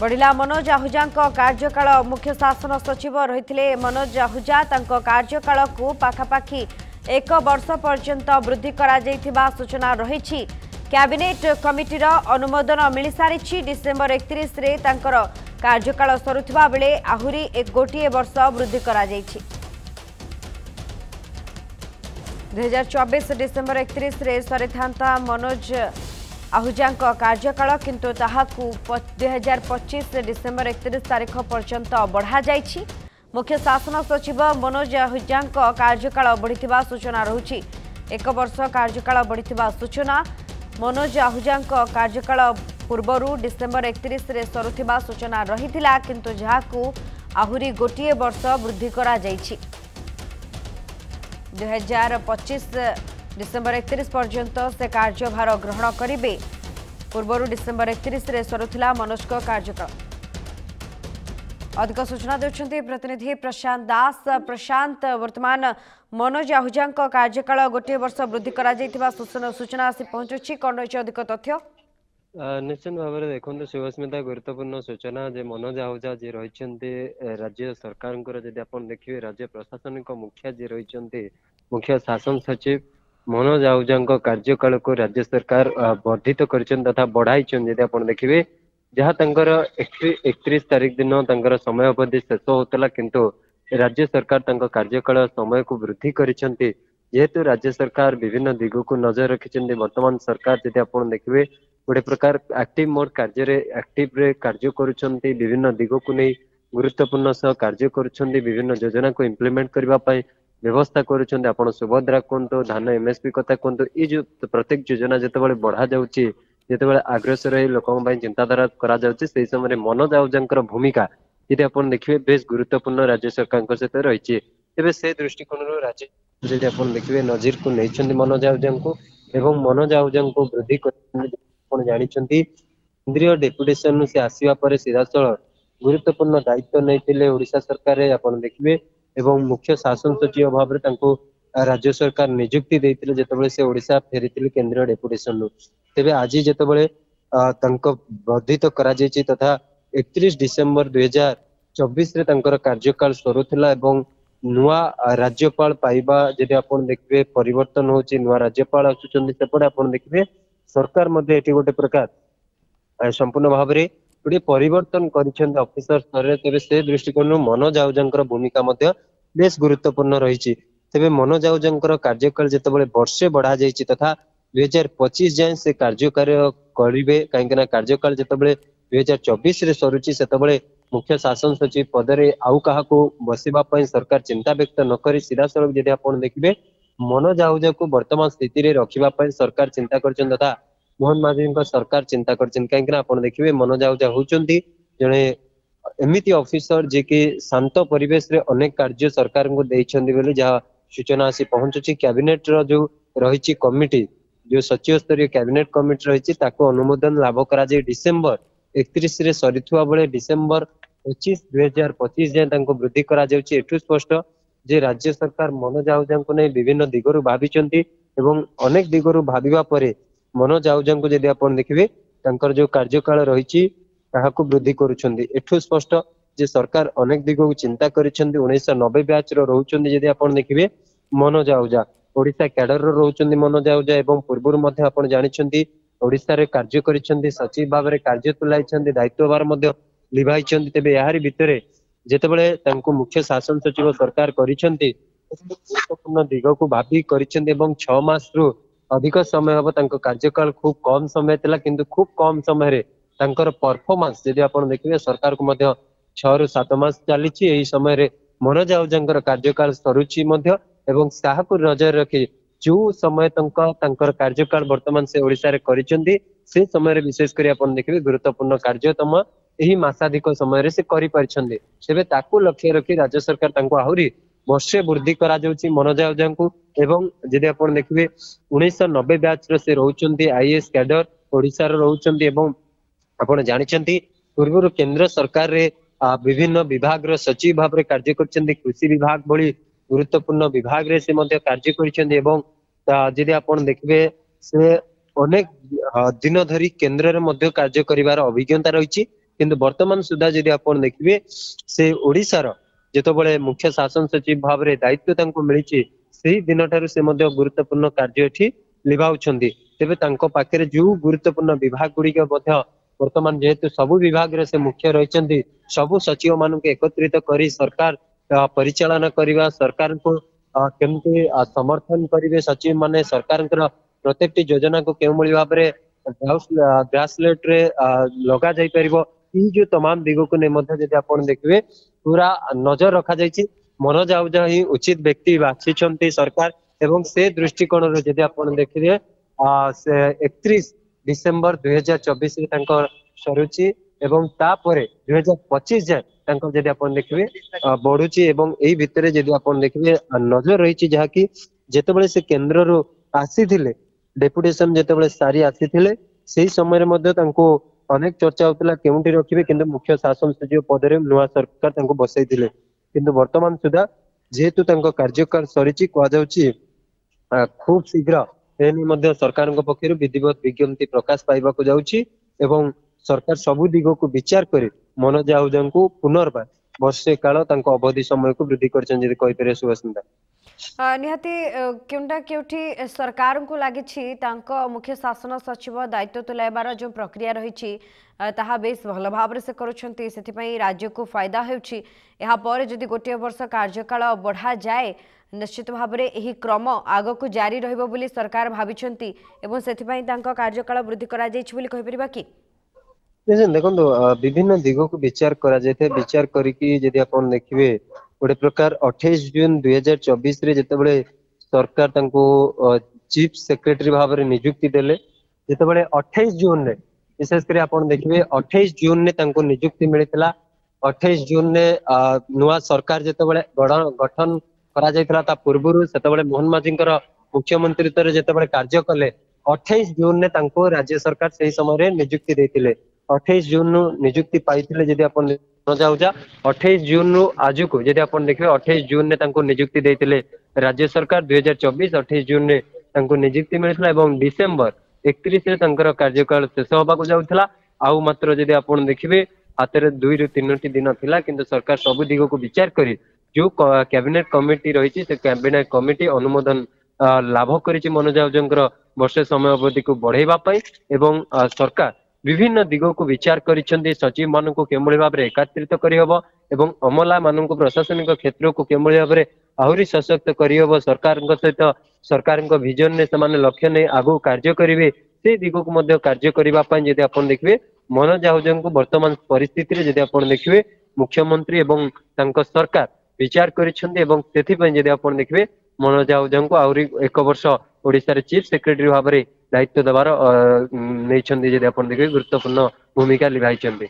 बढ़िला मनोज आहुजा कार्यकाल मुख्य शासन सचिव रही मनोज आहुजा कार्यकाल को पाखापाखि 1 वर्ष पर्यंत वृद्धि करा सूचना रही। कैबिनेट कमिटीर अनुमोदन मिल सारी डिसेम्बर 31 रे तांकर कार्यकाल सरुवा बेले आहुरी गोटे वर्ष वृद्धि करा 2024 डिसेम्बर 31 रे सरी था मनोज आहुजा कार्यकाल किंतु ताहाकू 2025 डिसेम्बर 31 तारीख पर्यंत बढ़ा जाइछि। मुख्य शासन सचिव मनोज आहुजा कार्यकाल बढ़िथिबा सूचना रहुछि। 1 वर्ष कार्यकाल बढ़िथिबा सूचना। मनोज आहुजा कार्यकाल पूर्वरु डिसेम्बर 31 रे सरुथिबा सूचना रहिथिला किंतु जहाकू आहुरी गोटे वर्ष वृद्धि करा जाइछि। 2025 डिसेम्बर 31 पर्यंत से कार्यभार ग्रहण करेंगे। पूर्व डिसेम्बर 31 रे सरुथिला मनोज को कार्यकाल। अधिक सूचना देउछन्ति प्रतिनिधि प्रशांत दास। प्रशांत, वर्तमान मनोज आहुजा कार्यकाल गोटे वर्ष वृद्धि करा जाइथिबा सूचना आसी पहुंचुछि, कोन रहिछि अधिक तथ्य? निश्चित भाव में देखते शुभस्मिता गुरुत्वपूर्ण सूचना जे मनोज आहुजा जी रही राज्य सरकार देखिए राज्य प्रशासनिक मुखिया जी रही मुख्य शासन सचिव मनोज आहुजा कार्यकाल को राज्य सरकार वर्धित तथा बढ़ाई देखिए जहाँ 31 तारीख दिन समय अवधि शेष होता किंतु राज्य सरकार कार्यकाल समय को वृद्धि करिसेंती। जेहेतु राज्य सरकार विभिन्न दिग को नजर रखिछन्ती वर्तमान सरकार जदि आप देखिए गोटे प्रकार एक्टिव मोड कार्य एक्टिव रे कार्य करुछन्ती विभिन्न दिग को नहीं गुरुत्वपूर्ण सह कार्य करुछन्ती विभिन्न योजना को इम्प्लीमेंट करबा पई व्यवस्था करुछन्ती। आपण सुभद्रा कोंतो धान एमएसपी कथा कोंतो ई जो प्रत्येक योजना जतबेले बढ़ा जाउची जतबेले अग्रसर हे लोकन पई चिंताधारा करा जाउची सेही समय मनोज आहुजांकर भूमिका यदि आपण देखिए बेस गुरुत्वपूर्ण राज्य सरकार सहित रही। तेबे से दृष्टिकोण राज्य यदि आपण देखिए नजीर को नहीं मनोज आहुजा को एवं मनोज आहुजा को वृद्धि कर जानी केंद्रीय डेपुटेशन से आसवा पर सीधासल गुरुत्वपूर्ण दायित्व नहीं ओडिशा सरकार आपण देखिए एवं मुख्य शासन सचिव भाव में राज्य सरकार नियुक्ति देते जितेबाला से ओडिशा फेरी केंद्रीय डेपुटेशन तेबे आज जितेबाला वर्धित करा तथा 31 डिसेम्बर 2024 रे तांकर कार्यकाल सरुथिला एवं नुआ राज्यपाल पाइबा जदि आपण देखिए परिवर्तन होची नुआ राज्यपाल आसुचंदी सेपटे आपण देखिए सरकार मध्ये एटी गोटे प्रकार संपूर्ण भाव में गोटे परिवर्तन करिसेंती ऑफिसर स्तर तेबे से दृष्टिकोण मनोज आहुजांकर भूमिका मध्ये बेस गुरुत्वपूर्ण रही। तेबे मनोज आहुजांकर कार्यकाल जितेबाला वर्षे बढ़ा जाइछि तथा 2025 जाए से कार्य करिवे कहीं कार्यकाल जितेबाला 2024 रे सरुची सेतेबाला मुख्य शासन सचिव पदरे आउ कहा बसवा सरकार चिंता व्यक्त न करी सीधा सड़क जदि आप देखिए मनोज आहुजा को वर्तमान स्थिति रे रखिबा सरकार चिंता करछन तथा मोहन माझी सरकार चिंता करछन कहीं आप देखिए मनोज आहुजा होचंती जने एमिति ऑफिसर जे कि शांत परिवेश रे अनेक कार्य सरकार को देइछंदी बोली जहाँ सूचना आसी पहुंचुची। कैबिनेट रो जो रही कमिटी जो सचिव स्तरीय कैबिनेट कमिटी रही अनुमोदन लाभ करा डिसेम्बर 31 रे सरीथुआ बेले डिसेम्बर 25 2025 जाए वृद्धि करा जाउची। एठू स्पष्ट जे राज्य सरकार मनोज आहुजा को नहीं विभिन्न दिगरु भाविचंती एवं अनेक दिगरु भाबिबा परे मनोज आहुजा को जदि आपण देखिबे तांकर जो कार्यकाल रही ताहाकु वृद्धि करुछंती। एठू स्पष्ट जे सरकार अनेक दिग को चिंता करिसेंती। 1990 बैच रो रहउचंती जदि आपण देखिबे मनोज आहुजा ओडिशा कैडर रो रहउचंती मनोज आहुजा एवं पूर्वरु मध्ये आपण जानिछंती ओडिशा रे कार्य करिसेंती सचिव भाव में कार्य तुलाइछंती दायित्वभार मध्ये लिभाइछंती। तेबे याहारी भितरे जेतेबेले तांको मुख्य शासन सचिव सरकार करिसेंती गुरुत्वपूर्ण दिग को भाबी करिसेंती एवं 6 मास रु अधिक समय हबो तांको कार्यकाल खूब कम समय थिला किंतु खूब कम समय रे तांकर परफॉर्मेंस जदि आपण देखिबे सरकार को मध्ये 6 रु 7 मास चलीछि एही समय रे मनोज आहुजांकर कार्यकाल सरुचि मध्ये एवं साहको नजर रखी जो समय तांकर कार्यकाल वर्तमान से ओडिशा रे करिसेंती से समय रे विशेष करी आपण देखिबे गुरुत्वपूर्ण कार्यतम एही मासाधिक समय रे से करि परिछंती। तेबे ताकू लक्ष्य रखी राज्य सरकार तांको आहुरी वर्षे वृद्धि करा जाउची मनोज आहुजा को एवं जदि आपण देखिबे 1990 बैच रे से रहउचंती आईएएस कैडर ओडिशा रे रहउचंती एवं आपण जानिछंती पूर्व केंद्र सरकार रे विभिन्न विभाग रो सचिव भाव में कार्य करछंती। कृषि विभाग भली गुरुत्वपूर्ण विभाग रे से मध्य कार्य करछंती एवं जदि आपण देखिबे से अनेक दिन धरी केंद्र रे मध्य कार्य करिवार अभिज्ञता रही किंतु वर्तमान सुधा जदि आपण देखिए से ओडिशार जेतबळे मुख्य शासन सचिव भाव रे दायित्व तांको मिलिछि सेही दिन ठारु से मध्य गुरुत्वपूर्ण कार्य एठी लिभाउछन्ती तेबे तांको पाखरे जो गुरुत्वपूर्ण विभाग गुडी के मध्य वर्तमान जेहेतु सबु विभाग रे से मुख्य रहिछन्ती सबु सचिव मानक एकत्रित करी सरकार परिचालन करिवा सरकार को केमती समर्थन करिवे सचिव माने सरकार प्रत्येक योजना को केउ भली भाबरे ग्रासलेट रे लगा जाई परिबो ई जो तमाम दिगो को ने मध्य जदि आपण देखिबे पूरा नजर रखा जायछि मनोज आहुजा ही उचित व्यक्ति बाछिछन्ती सरकार एवं से दृष्टिकोण रे जदि आपण देखिबे से 31 डिसेंबर 2024 रे तांको सरुचि एवं तापरे 2025 जाय तांको जदि आपण देखिबे बढुची एवं एही भितरे जदि आपण देखिबे नजर रहिछि जहा कि जेतेबेले से केंद्र रो आसीथिले डेपुटेशन जेतेबेले सारी आसीथिले सेही समय रे मध्ये तांको अनेक चर्चा होतला केउंटी रखिबे किंतु मुख्य शासन सचिव पद रे नुवा सरकार तांको बसैथिले किंतु वर्तमान सुधा जेहेतु तांको कार्यकाल सरिछि कोआ जाउछि खूब शीघ्र एनी मध्ये सरकार पक्षरु विधिवत विज्ञप्ति प्रकाश पाइबा को जाउछि एवं सरकार सबु दिगो को विचार करी मनोज आहुजा को पुनर्बार वर्षे काल तांको अवधि समय को वृद्धि करछन जदि कहि पारे सुवस्मिता निहाती केउंटा केउठी सरकार को लागिछि तांको मुख्य शासन सचिव दायित्व तुलाइबार जो प्रक्रिया रहिछि ताहा बेस भल भाव से करूछंती सेथिपई राज्य को फायदा हेउछि एहा पर जदि गोटे वर्ष कार्यकाल बढ़ा जाए निश्चित भाव में यही क्रम आग को जारी रहिबो बोली सरकार भाविछंती एवं सेथिपई तांको कार्यकाल वृद्धि करा जाइछि बोली कहि परिबा कि देखो विभिन्न दिगो को विचार करा जाए विचार करिकी जदि आपण देखिबे गोटे प्रकार 28 जून 2024 रे जेतेबेले सरकार तांको चीफ सेक्रेटरी भाव रे नियुक्ति देले जेतेबेले 28 जून रे विशेष कर आपण देखिबे 28 जून ने तांको नियुक्ति मिलितला 28 जून ने नुवा सरकार जेतेबेले गठन करा जायतला ता पूर्वरु सेतेबेले मोहन माझींकर मुख्यमंत्रीत्व रे जेतेबेले कार्य कले 28 जून ने तांको राज्य सरकार सही समय रे नियुक्ति देथिले 28 जून नु नियुक्ति पाइथिले जदि आपण जाउजा 28 जून नु आज को जदि आपण देखिबे 28 जून ने तांको नियुक्ति देथिले राज्य सरकार 2024 28 जून ने तांको नियुक्ति मिलितला एवं डिसेंबर 31 रे तांकर कार्यकाल शेष होबा को जाउथला आउ मात्र जदि आपण देखिबे हातरे 2 रु 3 दिन थिला किंतु सरकार सब दिगो को विचार करी जो कैबिनेट कमिटी रही से कैबिनेट कमिटी अनुमोदन लाभ करिछि मनोज आहुजांकर वर्षे समय अवधि को बढ़ाइबा पई एवं सरकार विभिन्न दिगो को विचार करिसेंती सचिव मान को केमळी भाव रे एकत्रित करि हबो एवं अमला मान को प्रशासनिक क्षेत्र को केमळी भाव रे आहुरी सशक्त करि हबो सरकार सहित सरकार विजन ने समान लक्ष्य ने आगु कार्य करिवे से दिगो को मध्य कार्य करिबा पई जदि आपण देखिबे मनोज आहुजा को वर्तमान परिस्थिति रे जदि आपण देखिबे मुख्यमंत्री एवं तांको सरकार विचार करिसेंती एवं सेथि पई जदि आपण देखिबे मनोज आहुजा को आहुरी 1 वर्ष ओडिसा रे चीफ सेक्रेटरी भाव रे दायित्व देवार नहीं जदि आपण देखिबे गुरुत्वपूर्ण भूमिका लिभाइछन्ती।